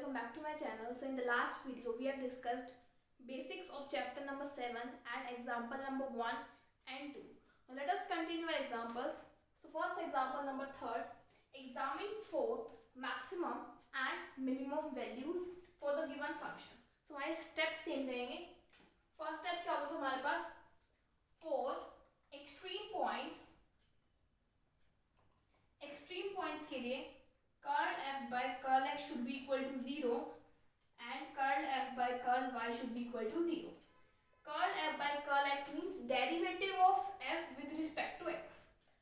welcome back to my channel. So in the last video we have discussed basics of chapter number 7 and example number 1 and 2. Now let us continue our examples. So first example number 3, examine 4 maximum and minimum values for the given function. So हमारे steps same रहेंगे. First step क्या होगा, तो हमारे पास 4 extreme points के लिए curl f by curl x should be equal to 0 and curl f by curl y should be equal to 0. Curl f by curl x means derivative of f with respect to x.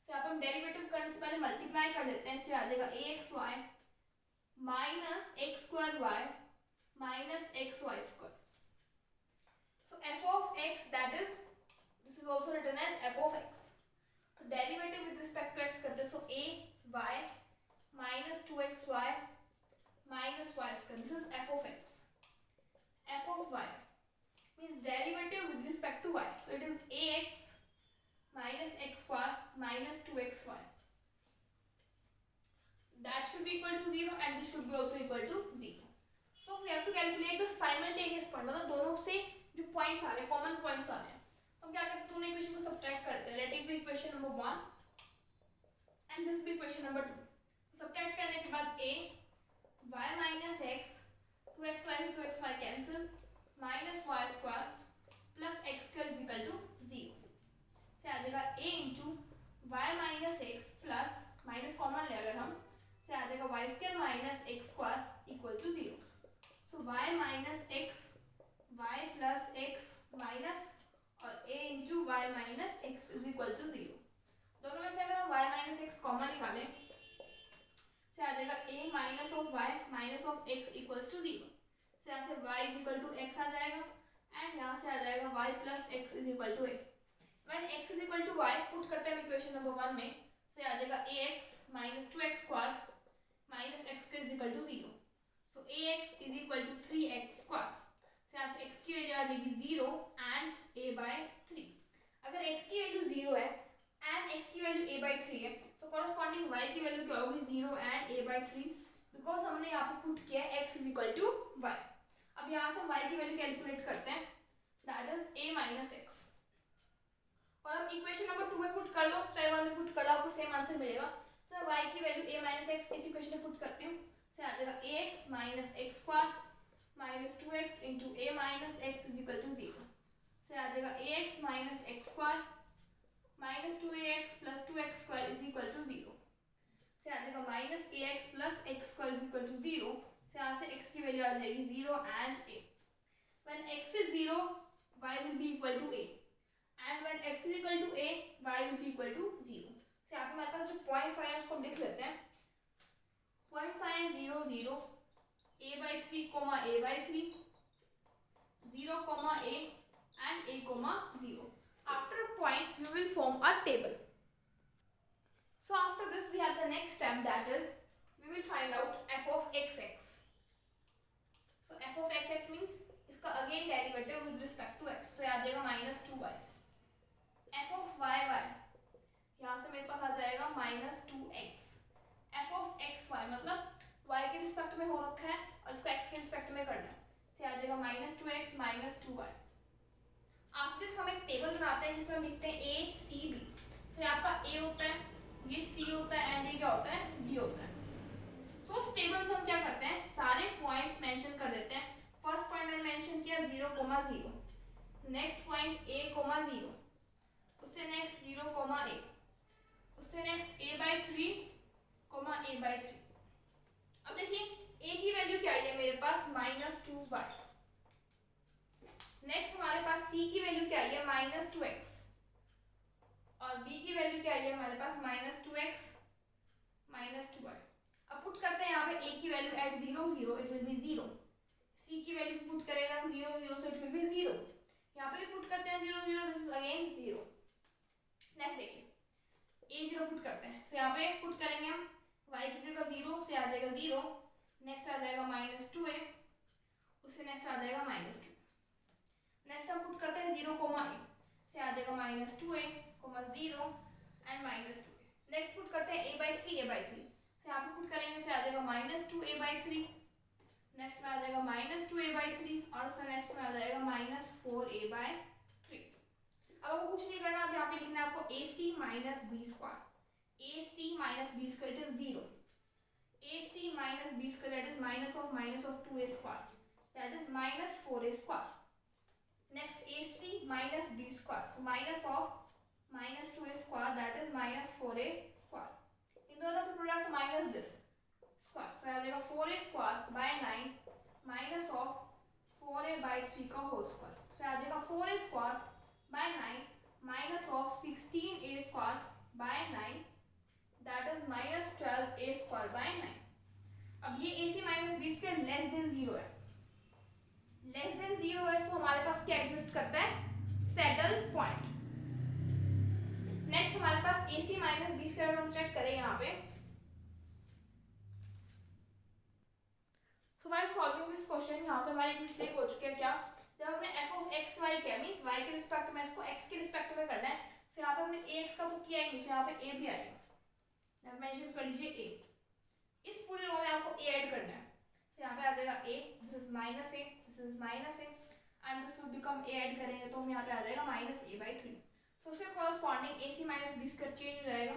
So यहाँ पर हम derivative करने से पहले multiply कर देते हैं. इससे आ जाएगा ax y minus x square y minus xy square. So f of x, that is, this is also written as f of x. So derivative with respect to x करते हैं. So a y minus 2xy minus y square. This is f of x. F of y means derivative with respect to y. So it is ax minus x square minus 2xy. That should be equal to 0 and this should be also equal to 0. So we have to calculate the simultaneous point. मतलब दोनों से जो points आ रहे हैं, common points आ रहे हैं, तो हम क्या करते हैं, दोनों इक्वेशन को सब्ट्रैक्ट करते हैं. Let it be equation number 1 and this be equation number 2. Subtract करने के बाद a y minus x 2xy से 2xy cancel minus y square plus x square is equal to 0. से आ जाएगा a into y minus x plus minus common ले अगर हम, से आ जाएगा y square minus x square equal to 0. So y minus x y plus x minus और a into y minus x is equal to 0. दोनों में से अगर हम y minus x कॉमन निकालें से आ जाएगा a minus of y minus of x equals to 0. से यहाँ से y is equal to x आ जाएगा and यहाँ से आ जाएगा y plus x is equal to a. When x is equal to y, put करते हैं इक्वेशन नंबर 1 में, से आ जाएगा ax minus 2x square minus x square is equal to 0. So ax is equal to 3x square. से यहाँ से x की वैल्यू आ जाएगी 0 and a by 3. अगर x की वैल्यू 0 है and x की वैल्यू a by 3 है, तो corresponding y की वैल्यू क्या होगी, 0 and a by 3, बिकॉज हमने यहाँ पे पुट किया है x is equal to y. अब यहाँ से हम y की वैल्यू कैलकुलेट करते हैं, that is a minus x. और हम इक्वेशन नंबर 2 में पुट कर लो, चाहे 1 में पुट कर लो, आपको सेम आंसर मिलेगा. सो y की वैल्यू a minus x इस इक्वेशन में पुट करती हूँ, से आ जाएगा ax minus x square minus 2x into a minus x is equal to 0. से आ जाएगा ax minus x square minus 2ax plus 2x square is equal to 0. से आ जाएगा minus ax plus x square is equal to 0. से यहाँ से x की वैल्यू आ जाएगी 0 and a. When x is 0, y will be equal to a, and when x is equal to a, y will be equal to 0. से यहाँ पे हमारे पास जो पॉइंट्स आए हैं उसको लिख लेते हैं. पॉइंट्स आए हैं 0 0, a by 3 comma a by 3, 0 comma a and a comma 0. After points we will form a table. So after this we have the next step, that is we will find out f of xx. So f of xx means इसका again derivative with respect to x, तो आ जाएगा minus 2y. f of yy, यहाँ से मेरे पास आ जाएगा minus 2x. f of xy मतलब y के रिस्पेक्ट में हो रखा है और इसको x के रिस्पेक्ट में करना है, से आ जाएगा minus 2x minus 2y. After this हम एक टेबल बनाते हैं जिसमें हम लिखते हैं a c b. सो ये आपका a होता है, ये c होता है एंड ये क्या होता है, b होता है. सो उस टेबल में हम क्या करते हैं, सारे पॉइंट्स मेंशन कर देते हैं. फर्स्ट पॉइंट मैंने मेंशन किया 0,0, नेक्स्ट पॉइंट a,0, उससे नेक्स्ट 0,a, उससे next a by 3, a by 3. अब देखिए a की वैल्यू क्या है मेरे पास, minus 2y. नेक्स्ट हमारे पास c की वैल्यू क्या है, minus 2x, और b की वैल्यू क्या है हमारे पास, minus 2x minus 2y. अब पुट करते हैं यहाँ पे a की value at 0 0, it will be 0. c की वैल्यू पुट करेगा हम 0 0, सो इट विल बी 0. यहाँ पे भी पुट करते हैं 0 0, दिस इज अगेन 0. नेक्स्ट देखिए a 0 पुट करते हैं, सो यहाँ पे पुट करेंगे हम y की जगह 0, से आ जाएगा 0, नेक्स्ट आ जाएगा minus 2a, उससे नेक्स्ट आ जाएगा minus 2. नेक्स्ट हम पुट करते हैं 0,a, से आ जाएगा minus 2a, 0 and minus 2a. Next put करते हैं a by 3, से यहाँ पे पुट करेंगे, से आ जाएगा minus 2a by 3. नेक्स्ट में आ जाएगा -2a/3 और उसका नेक्स्ट में आ जाएगा -4a/3। अब आपको कुछ नहीं करना, अब यहाँ पे लिखना है आपको AC minus B square. AC minus B square it is 0। AC minus b square that is minus of 2a square that is minus 4a square. Next AC minus b square, so minus of minus 2a square that is minus 4a square. इन दोनों का product minus this square, सो आ जाएगा 4a square by 9 minus of 4a/3 का whole square, सो आ जाएगा 4a square by 9 minus of 16a square by 9 that is minus 12a square by 9. अब ये AC minus B square less than 0 है, less than 0 है, सो हमारे पास क्या एग्जिस्ट करता है, सैडल पॉइंट। नेक्स्ट हमारे पास AC माइनस बी स्क्वायर हम चेक करें यहाँ पे, सो व्हाइल सॉल्विंग दिस क्वेश्चन यहाँ पे हमारी मिस्टेक हो चुकी है क्या, जब हमने f(x, y) किया मींस y के रिस्पेक्ट में इसको x के रिस्पेक्ट में करना है, सो यहाँ पे हमने ax का तो किया ही नहीं, सो यहाँ पे a भी आएगा, यहाँ मेंशन कर लीजिए a। इस पूरे रो में आपको a ऐड करना है, तो यहाँ पे आ जाएगा a, this is minus a, this is minus a and this will become a add करेंगे तो हम यहाँ पे आ जाएगा -a/3। तो उसके corresponding AC minus B square change हो जाएगा,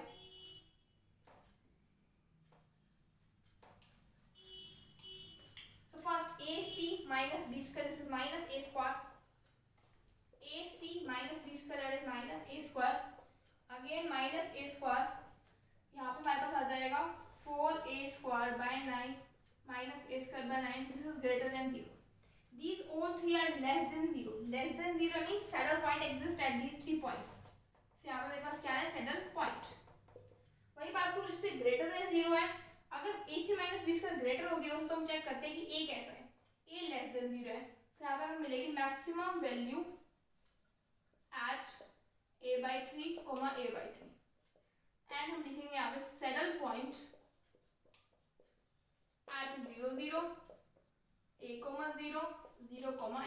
so first AC minus B square this is minus a square, AC minus B square that is minus a square, again minus a square, यहाँ पे हमारे पास आ जाएगा 4a square by 9 minus a square by 9, so this is greater than 0. These all three are less than 0. Less than 0 means saddle point exists at these 3 points. So यहाँ पे मेरे पास क्या है, saddle point. वही बात करूँ इस पे greater than 0 है, अगर AC minus b square greater हो 0 तो हम चेक करते हैं कि a कैसा है, a less than 0 है, so यहाँ पे हमें मिलेगी maximum value at a/3, a/3 and हम लिखेंगे यहाँ पे saddle point at 0 0 a, 0 0, a।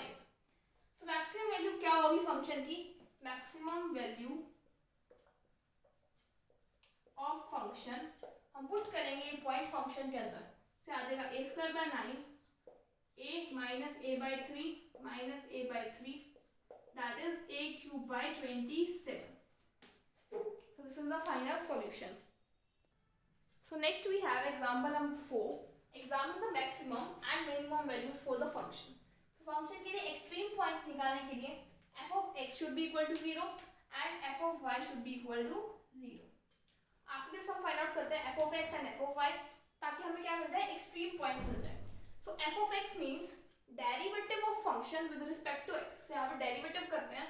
So maximum value क्या होगी फंक्शन की, मैक्सिमम वैल्यू ऑफ फंक्शन हम पुट करेंगे पॉइंट फंक्शन के अंदर, से आ जाएगा a² / 9 a minus a/3 minus a/3 that is a³ / 27. So this is the final solution. So next we have example number 4. Examine the maximum and minimum values for the function. So function के लिए extreme points निकालने के लिए f(x) should be equal to 0 and f(y) should be equal to 0. After this हम find out करते हैं f(x) and f(y) ताकि हमें क्या मिल जाए, extreme points मिल जाए. So f(x) means derivative of function with respect to x. So यहाँ पे derivative करते हैं,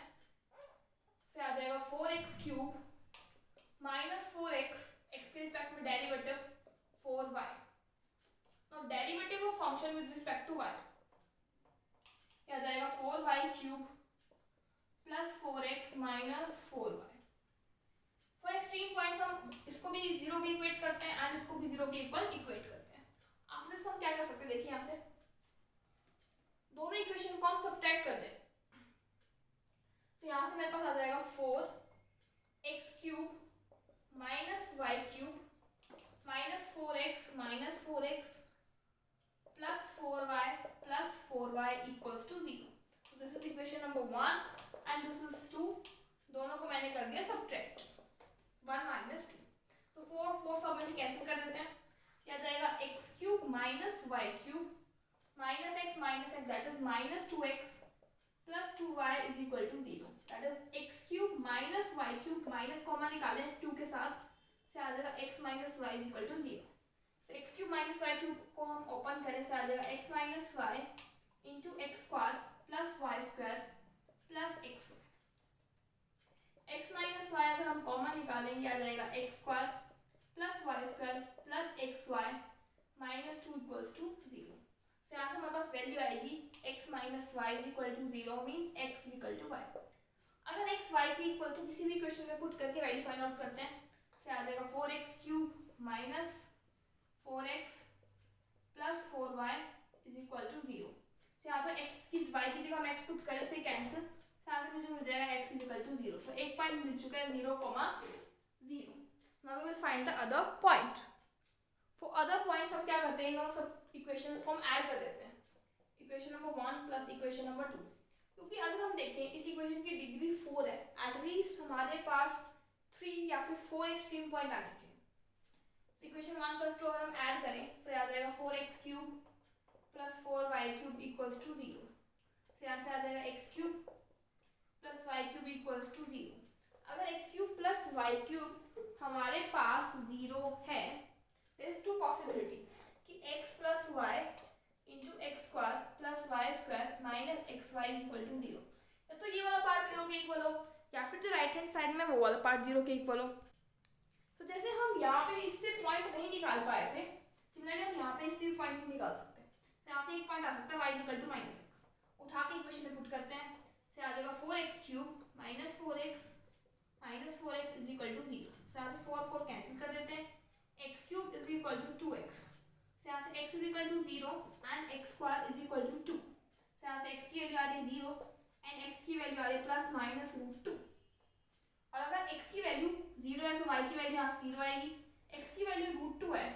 से आ जाएगा 4x³ minus 4x, x के रिस्पेक्ट में derivative 4y. Now derivative of function with respect to y क्या जाएगा 4y³ plus 4x minus 4y. For extreme points हम इसको भी 0 भी इक्वेट करते हैं एंड इसको भी 0 के इक्वल इक्वेट करते हैं. आफ्टर दिस हम क्या कर सकते हैं, देखिए यहाँ से दोनों इक्वेशन को हम सब्ट्रैक्ट कर दें, तो यहाँ से मेरे पास आ जाएगा 4x³ minus y³ minus 4x minus 4x plus 4y plus 4y equals to 0. So this is equation number 1 and this is 2. दोनों को मैंने कर दिया सब्ट्रैक्ट 1 minus 2. So 4 सब में से कैंसिल कर देते हैं, क्या जाएगा x³ minus y³ minus x that is minus 2x plus 2y is equal to 0. That is x³ minus y³ minus common निकालें 2 के साथ, से आ जाएगा x minus y is equal to 0. So x³ minus y³ को हम open करें, से आ जाएगा x minus y into x² plus y² plus x². x minus y अगर हम कॉमन निकालेंगे आ जाएगा x² plus y² plus xy minus 2 equals to 0. So यहाँ से हमारे पास वैल्यू आएगी x minus y is equal to 0 means x is equal to y. अगर x y के इक्वल तो किसी भी क्वेश्चन में पुट करके वैल्यू फाइंड आउट करते हैं, से आ जाएगा 4x³ minus 4x plus 4y is equal to 0. So यहाँ पे x की y की जगह हम x पुट करें, से कैंसिल, यहाँ से मुझे मिल जाएगा x is equal to 0. So एक पॉइंट मिल चुका है 0, 0. Now we will find the other point. For other points हम क्या करते हैं, इन सब इक्वेशंस को हम ऐड कर देते हैं. Equation number 1 plus equation number 2, क्योंकि अगर हम देखें इस इक्वेशन की डिग्री 4 है, एटलीस्ट हमारे पास 3 या फिर 4 एक्सट्रीम पॉइंट आने चाहिए। इक्वेशन 1 प्लस 2 अगर हम ऐड करें तो आ जाएगा 4x cube plus 4y cube equals to 0। से यहाँ से आ जाएगा x cube plus y cube equals to 0। अगर x cube plus y cube हमारे पास 0 है, देयर इज टू पॉसिबिलिटी कि x plus y into x square plus y square minus x y equal to 0। या तो ये वाला पार्ट 0 के इक्वल हो, या फिर जो राइट हैंड साइड में वो वाला पार्ट 0 के इक्वल हो। तो जैसे हम यहाँ पे इससे पॉइंट नहीं निकाल पाए थे, सिमिलरली हम यहाँ पे इससे भी पॉइंट नहीं निकाल सकते। तो यहाँ से एक पॉइंट आ सकता है y equal to minus x, उठा के इक्वेशन में पुट करते हैं, से आ जाएगा 4x cube minus 4x is equal to 0। से यहाँ से 4 4 कैंसिल कर देते हैं, x cube is equal to 2x, से यहाँ से x is equal to 0 and x square is equal to 2। से यहाँ से x की वैल्यू आ रही है 0 एंड x की वैल्यू आ रही है प्लस माइनस रूट 2। और अगर x की वैल्यू 0 है तो y की वैल्यू यहाँ 0 आएगी, x की वैल्यू रूट 2 है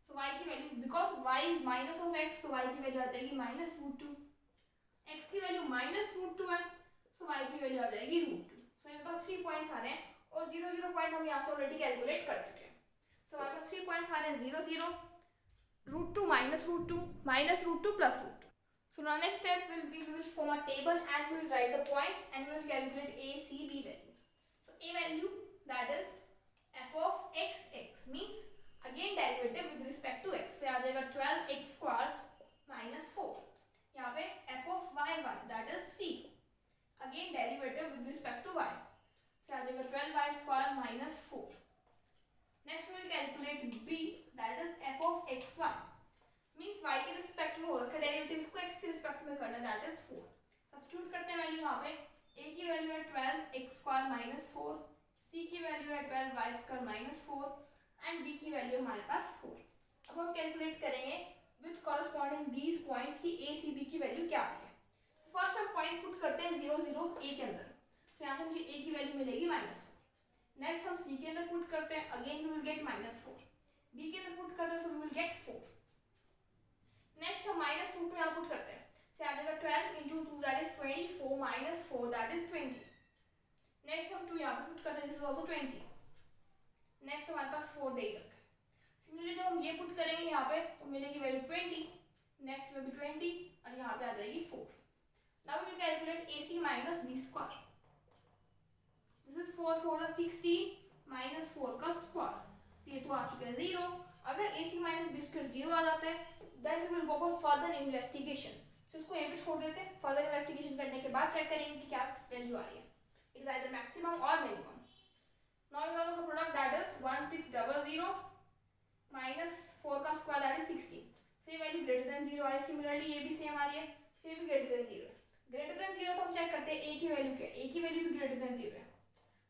तो y की value, because y is minus of x तो y की वैल्यू आ जाएगी माइनस रूट 2। x की वैल्यू माइनस रूट 2 है तो y की वैल्यू आ जाएगी रूट 2। सो मेरे पास 3 पॉइंट्स आ रहे हैं और 0 0 पॉइंट हम यहाँ से ऑलरेडी कैलकुलेट कर चुके हैं। सो हमारे पास 3 पॉइंट्स आ रहे हैं 0 0 root 2 minus root 2 minus root 2 plus root 2. So now next step will be we will form a table and we will write the points and we will calculate a, c, b value. So a value that is f of x, x means again derivative with respect to x. So आ जाएगा 12x square minus 4. यहाँ पे f of y, y that is c again derivative with respect to y. So आ जाएगा 12y square minus 4. Next we will calculate b that is f of xy means y के रिस्पेक्ट में हो रखा है derivative, इसको x के रिस्पेक्ट में करना है, दैट इज 4। सब्स्टिट्यूट करते हैं वैल्यू यहाँ पे, a की वैल्यू है 12x स्क्वायर माइनस 4, c की वैल्यू है 12y square minus 4 and b की वैल्यू हमारे पास 4। अब हम कैलकुलेट करेंगे विद कॉरस्पॉन्डिंग दीज पॉइंट्स की a c b की वैल्यू क्या आ रही है। फर्स्ट हम पॉइंट पुट करते हैं 0 0 a के अंदर, तो यहाँ से मुझे a की वैल्यू मिलेगी -4। नेक्स्ट हम c के अंदर पुट करते हैं, again we will get -4। b के अंदर पुट करते हैं, so we will get 4। Next हम माइनस रूट यहाँ पुट करते हैं, से आ जाएगा 12 into 2 that is 24 minus 4 that is 20। Next हम 2 यहाँ पे पुट करते हैं, दिस इज आल्सो 20। नेक्स्ट हमारे पास 4 दे रखा है। सिमिलरली जब हम ये पुट करेंगे यहाँ पे तो मिलेगी वैल्यू 20, नेक्स्ट में भी 20 और यहाँ पे आ जाएगी 4। Now we will calculate ac minus b square. This is 4 4 16 minus 4 का स्क्वायर, ये तो आ चुका है 0। अगर ac माइनस b स्क्वायर 0 आ जाता है then we will go for further investigation. So इसको यहीं पे छोड़ देते हैं, फर्दर इन्वेस्टिगेशन करने के बाद चेक करेंगे कि क्या वैल्यू आ रही है, it is either maximum or minimum. Now we want the product that is 1600 minus 4 का स्क्वायर दैट इज 16। सो ये वैल्यू ग्रेटर देन 0 आई, सिमिलरली ये भी सेम आ रही है, से भी ग्रेटर देन 0 है। ग्रेटर देन 0 तो हम चेक करते हैं a की वैल्यू क्या है, a की वैल्यू भी ग्रेटर देन 0 है।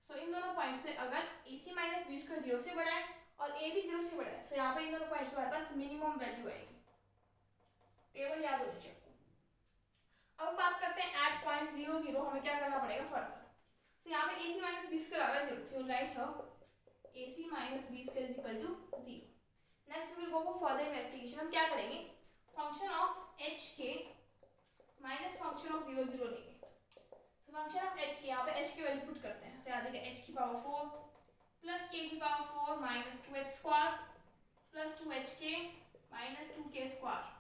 सो इन दोनों पॉइंट्स पे अगर ac माइनस b स्क्वायर 0 से बड़ा है और a भी 0 से बड़ा है, सो यहाँ पे इन दोनों पॉइंट्स पे हमारे पास मिनिमम वैल्यू आएगी। टेबल याद होनी चाहिए आपको। अब हम बात करते हैं एट पॉइंट 0 0 हमें क्या करना पड़ेगा फर्दर। सो यहाँ पे ac माइनस b स्क्वायर आ रहा है 0, you write here ac minus b square is equal to 0। Next we will go for further investigation. हम क्या करेंगे, फंक्शन ऑफ h के माइनस फंक्शन ऑफ 0 0 लेंगे। सो फंक्शन ऑफ h के यहाँ पे h की वैल्यू पुट करते हैं, से आ जाएगा h की पावर 4 प्लस k की power 4 minus 2h square plus 2hk minus 2k square.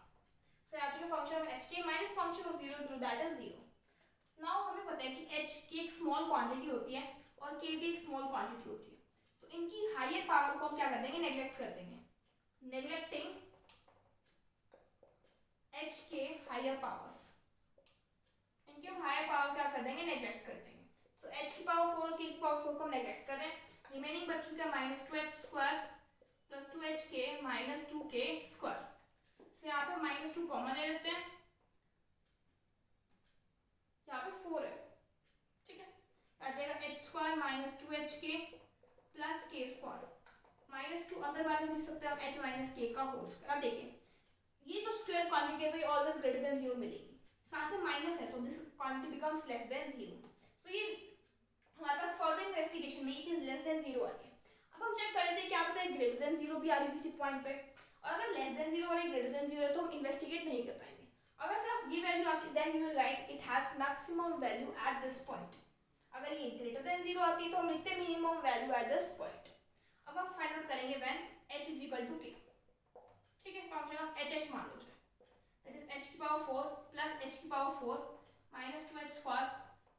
So actually function of h k minus function of 0 0 that is 0. Now हमें पता है कि h की एक स्मॉल क्वांटिटी होती है और k भी एक स्मॉल क्वांटिटी होती है। So इनकी हायर पावर को हम क्या कर देंगे, नेग्लेक्ट कर देंगे, नेग्लेक्टिंग h के हायर पावर्स, इनके हम हायर पावर क्या कर देंगे, नेग्लेक्ट कर देंगे। So h की पावर 4 और k की पावर 4 को हम नेग्लेक्ट कर रहे हैं, रिमेनिंग बच चुका है minus 2h square plus 2hk minus 2k square. से यहाँ पे -2 कॉमन ले लेते हैं, यहाँ पे 4 है, ठीक है, आ जाएगा h square minus 2hk plus k square -2 अंदर वाले मिल सकते हैं हम h माइनस k का होल स्क्वायर। अब देखिए ये जो स्क्वायर क्वांटिटी है तो ये ऑलवेज ग्रेटर देन 0 मिलेगी, साथ में माइनस है तो this quantity becomes less than 0। सो ये हमारे पास फर्दर इन्वेस्टिगेशन में ये चीज लेस देन 0 आ रही है। अब हम चेक कर लेते हैं क्या पता है ग्रेटर देन 0 भी आ रही है किसी पॉइंट पे, और अगर लेस देन 0 और ग्रेटर देन 0 है तो हम इन्वेस्टिगेट नहीं कर पाएंगे। अगर सिर्फ ये वैल्यू आती then you will write it has maximum value at this point. अगर ये ग्रेटर देन 0 आती है तो हम लिखते हैं minimum value at this point. अब हम फाइंड आउट करेंगे when h is equal to k। ठीक है, फंक्शन ऑफ h मान लो दैट इज h की पावर 4 प्लस h की power 4 minus 2h square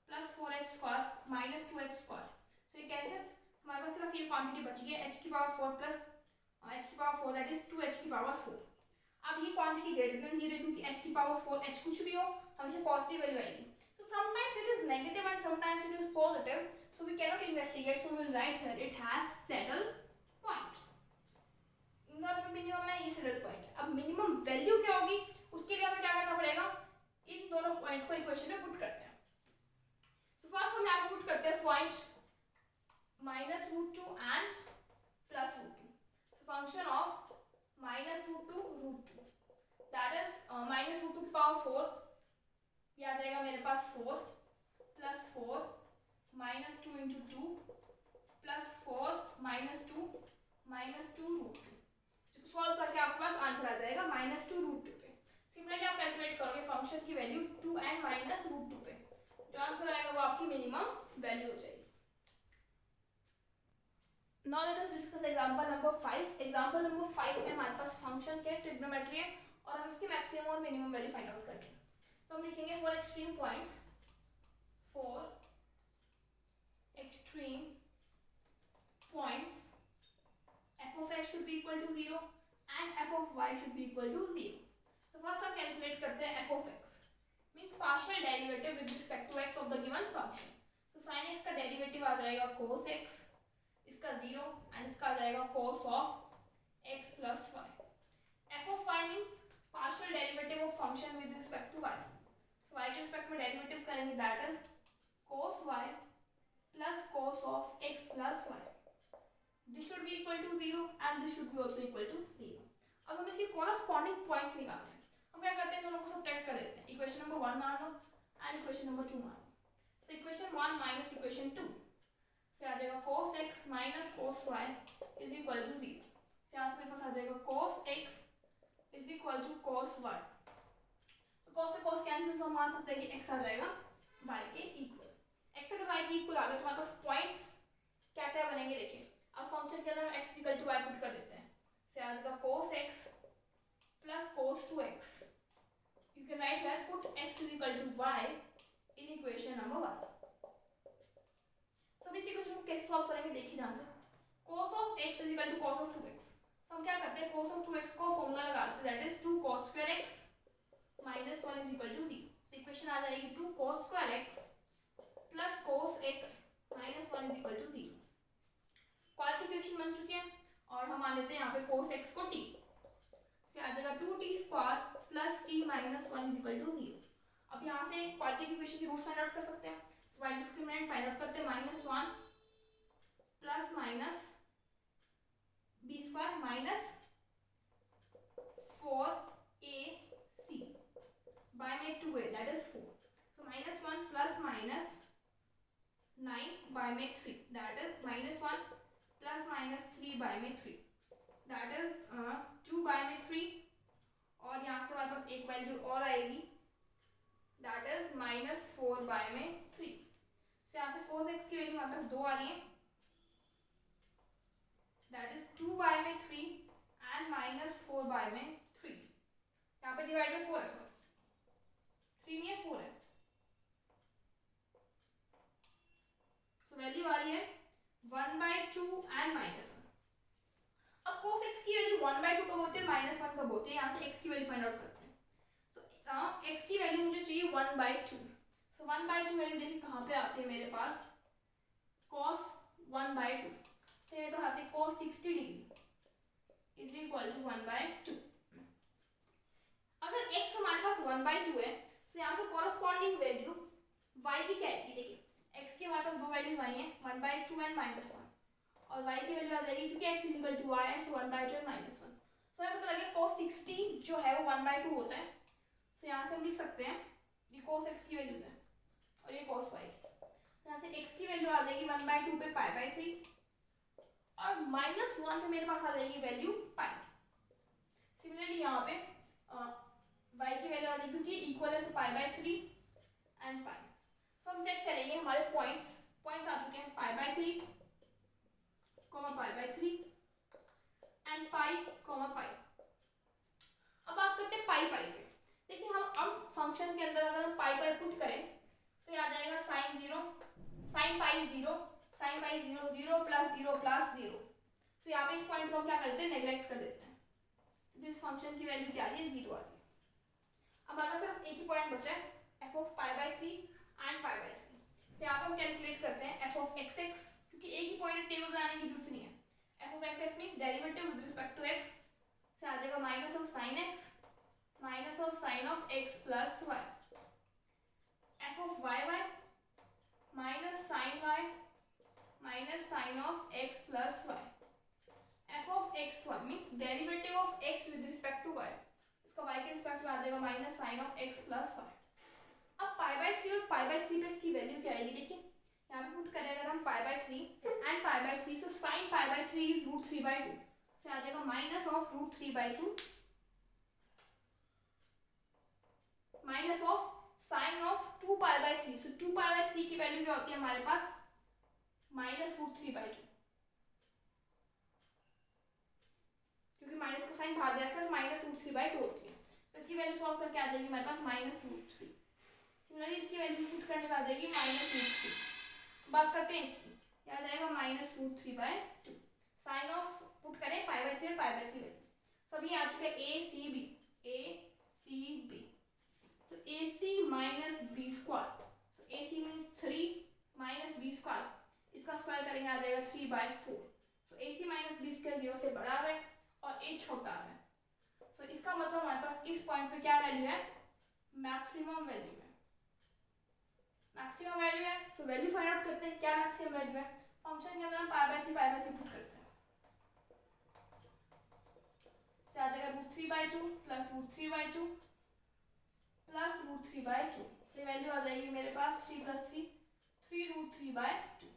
plus 4h square minus 2h square. So ये कैंसिल, हमारे पास सिर्फ ये क्वांटिटी बची है h की पावर 4 प्लस h की पावर 4 दैट इज 2h की पावर 4। अब ये क्वांटिटी ग्रेटर देन 0 क्योंकि h की पावर 4 h कुछ भी हो हमेशा पॉजिटिव वैल्यू आएगी। So sometimes it is negative and sometimes it is positive. So we cannot investigate. So we will write here it has saddle point. इन दोनों में minimum है, ये saddle point है। अब मिनिमम वैल्यू क्या होगी उसके लिए हमें क्या करना पड़ेगा, इन दोनों पॉइंट्स को इक्वेशन में पुट करते हैं। So first हम यहाँ पुट करते हैं point -√2 and +√2. So function of -√2 √2 that is -√2 की पावर 4 ये आ जाएगा मेरे पास 4 plus 4 minus 2 into 2 plus 4 minus 2 √2। Solve करके आपके पास आंसर आ जाएगा -2 √2 पे। सिमिलरली आप कैलकुलेट करोगे फंक्शन की वैल्यू 2 एंड -√2 पे, जो आंसर आएगा वो आपकी मिनिमम वैल्यू हो जाएगी। Now let us discuss example number 5। Example number 5 में हमारे पास फंक्शन के ट्रिग्नोमेट्री है और हम इसकी maximum or minimum value find out करते हैं। तो हम लिखेंगे for extreme points, for extreme points f of x should be equal to 0 and f of y should be equal to 0. So first हम कैलकुलेट करते हैं f of x means partial derivative with respect to x of the given function. तो sin x का derivative आ जाएगा cos x, इसका 0 and इसका आ जाएगा cos of x plus y. f of y means partial derivative of function with respect to y. So y के रिस्पेक्ट में derivative करेंगे that is cos y plus cos of x plus y. This should be equal to 0 and this should be also equal to 0. अब हमें इसके corresponding points निकालने हैं। हम क्या करते हैं, दोनों को सब्ट्रैक्ट कर देते हैं। इक्वेशन नंबर 1 मान लो एंड इक्वेशन नंबर 2 मान लो। सो इक्वेशन 1 माइनस इक्वेशन 2 से आ जाएगा cos x minus cos y is equal to 0। से यहाँ से मेरे पास आ जाएगा cos x is equal to cos y। तो cos से cos कैंसिल, तो हम मान सकते हैं कि x आ जाएगा y के इक्वल। x अगर y के इक्वल आ गया तो हमारे पास पॉइंट्स क्या क्या बनेंगे देखिए। अब फंक्शन के अंदर x equal to y put कर देते हैं। से आ जाएगा cos x plus cos 2x। You can write here put x is equal to y in equation number 1। तो इस इक्वेशन को कैसे सॉल्व करेंगे देखिए ध्यान से। cos of x is equal to cos of 2x। तो हम क्या करते हैं, cos of 2x को फॉर्मूला लगाते हैं that is 2 cos square x minus 1 is equal to 0. So equation आ जाएगी 2 cos square x plus cos x minus 1 is equal to 0. Quadratic equation बन चुकी है और हम मान लेते हैं यहाँ पे cos x को t से आ जाएगा 2t square plus t minus 1 is equal to 0. अब यहाँ से क्वाड्रेटिक इक्वेशन की रूट्स फाइंड आउट कर सकते हैं। तो y डिस्क्रिमिनेंट फाइंड आउट करते हैं -1 plus minus b square minus 4ac by में 2a that is 4. So -1 plus minus 9 by में 3 that is -1 plus minus 3 by में 3 that is 2 by में 3 और यहाँ से हमारे पास एक वैल्यू और आएगी that is -4 by में 3। से यहाँ से cos x की वैल्यू हमारे पास 2 आ रही है that is 2 by में 3 and -4 by में 3। यहाँ पे डिवाइड में 4 है, सॉरी 3 नहीं है 4 है। सो वैल्यू आ रही है 1/2 and -1। अब cos x की वैल्यू 1/2 कब होती है, -1 कब होती है। यहाँ से x की वैल्यू फाइंड आउट करते हैं। सो x की वैल्यू मुझे चाहिए 1/2। सो 1/2 वैल्यू देखिए कहाँ पे आती है मेरे पास, cos 1/2 से मेरे पास आती है cos 60 degree is equal to 1/2। अगर x हमारे पास 1/2 है तो यहाँ से कॉरस्पॉन्डिंग वैल्यू y की क्या आएगी देखिए। x की हमारे पास दो वैल्यूज आई हैं 1/2 एंड -1 और y की वैल्यू आ जाएगी क्योंकि x is equal to y है सो 1/2 एंड -1। सो हमें पता लगे cos 60 जो है वो 1/2 होता है। सो यहाँ से हम लिख सकते हैं ये cos x की वैल्यूज है और ये cos y। यहाँ से x की वैल्यू आ जाएगी 1/2 पे π/3 और -1 पे मेरे पास आ जाएगी वैल्यू पाई। सिमिलरली यहाँ पे y की वैल्यू आ जाएगी क्योंकि पाई बाई 3 एंड पाई। तो हम चेक करेंगे हमारे पॉइंट्स आ चुके हैं pi by 3 pi by 3 and pi pi. अब बात करते हैं पाई पे। देखिए हम अब फंक्शन के अंदर अगर हम पाई पुट करें तो ये आ जाएगा साइन पाई 0 0 प्लस 0। तो यहाँ पे इस पॉइंट को हम क्या करते हैं, नेग्लेक्ट कर देते हैं। तो इस फंक्शन की वैल्यू क्या आ रही है, 0 आ रही है। अब हमारे पास सिर्फ एक ही पॉइंट बचा है, f of pi by 3 and pi by 3। तो यहाँ पे हम कैलकुलेट करते हैं एफ ऑफ एक्स एक्स, क्योंकि एक ही पॉइंट टेबल बनाने की जरूरत नहीं है। F of x x means derivative with respect to x से आ जाएगा minus of sine of x plus y. F of y y minus sine of x plus y. F of x y means derivative of x with respect to y, इसका y के रिस्पेक्ट में आ जाएगा minus sine of x plus y. अब pi by 3 और पाई by 3 पे इसकी वैल्यू क्या आएगी, देखिए यहाँ पे पुट करें अगर हम pi by 3 and pi by 3, so sine pi by 3 is root 3 by 2 से आ जाएगा minus of root 3 by 2 minus of sine of 2 pi by 3। So 2 pi by 3 की वैल्यू क्या होती है हमारे पास, माइनस रूट 3 बाई 2, क्योंकि माइनस का साइन बाहर दे रखा है तो माइनस रूट 3 बाई 2 होती है। तो इसकी वैल्यू सॉल्व करके आ जाएगी हमारे पास माइनस रूट 3। सिमिलरली इसकी वैल्यू पुट करने पे आ जाएगी माइनस रूट 3। बात करते हैं इसकी, क्या आ जाएगा minus root 3 by 2। Sine of put करें पाई बाई 3 और पाई बाई 3 वैल्यू सभी आ चुके ए सी बी। तो A C minus B square, so A C means 3 minus B square, इसका स्क्वायर करेंगे आ जाएगा 3 by 4। So A C minus B square 0 से बड़ा है और ए छोटा है। सो इसका मतलब हमारे पास इस पॉइंट पे क्या वैल्यू है, मैक्सिमम वैल्यू है। मैक्सिमम वैल्यू है, सो वैल्यू फाइंड आउट करते हैं, क्या मैक्सिमम वैल्यू है। फंक्शन के अंदर हम पाई बाई 3 पुट करते हैं, से आ जाएगा root 3 by 2 plus root 3 by 2 plus root 3 by 2। So value आ जाएगी मेरे पास 3 प्लस 3 रूट 3 बाई 2।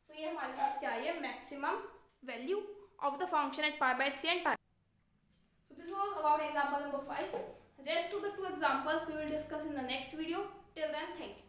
सो ये हमारे पास क्या है, maximum value of the function at pi by 3 and pi. So this was about example number 5. Rest to the 2 examples we will discuss in the next video. Till then, thank you.